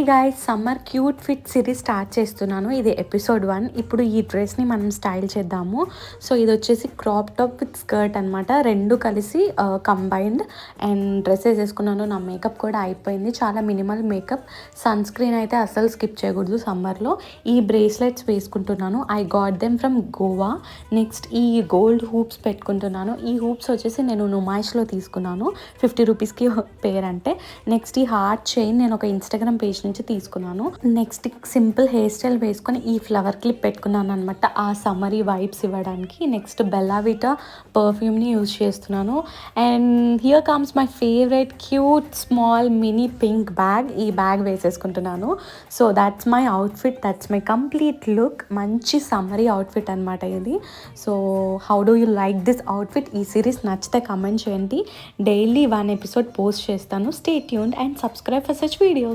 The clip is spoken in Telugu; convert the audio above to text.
Guys, summer cute fit series start చేస్తున్నాను. ఇది ఎపిసోడ్ 1. ఇప్పుడు ఈ డ్రెస్ని మనం స్టైల్ చేద్దాము. సో ఇది వచ్చేసి క్రాప్ టాప్ విత్ స్కర్ట్ అనమాట. రెండు కలిసి కంబైన్డ్ అండ్ డ్రెస్ వేసేసుకున్నాను. నా మేకప్ కూడా అయిపోయింది. చాలా మినిమల్ మేకప్. సన్ స్క్రీన్ అయితే అస్సలు స్కిప్ చేయకూడదు సమ్మర్లో. ఈ బ్రేస్లెట్స్ వేసుకుంటున్నాను. I got them from Goa. Next ఈ గోల్డ్ హూప్స్ పెట్టుకుంటున్నాను. ఈ హూప్స్ వచ్చేసి నేను నుమాయిష్లో తీసుకున్నాను. 50 రూపీస్కి పేర్ అంటే. నెక్స్ట్ ఈ హార్ట్ చైన్ నేను ఒక ఇన్స్టాగ్రామ్ పేజ్ నుంచి తీసుకున్నాను. నెక్స్ట్ సింపుల్ హెయిర్ స్టైల్ వేసుకొని ఈ ఫ్లవర్ క్లిప్ పెట్టుకున్నాను అనమాట, ఆ సమ్మరీ వైబ్స్ ఇవ్వడానికి. నెక్స్ట్ బెల్లావిటా పర్ఫ్యూమ్ని యూజ్ చేస్తున్నాను. And here comes my favourite cute small mini pink bag. ఈ బ్యాగ్ వేసేసుకుంటున్నాను. So that's my outfit, that's my complete look. మంచి సమ్మరీ అవుట్ఫిట్ అనమాట ఇది. So how do you like this outfit? ఈ సిరీస్ నచ్చితే కమెంట్ చేయండి. డైలీ 1 ఎపిసోడ్ పోస్ట్ చేస్తాను. Stay tuned and subscribe for such videos.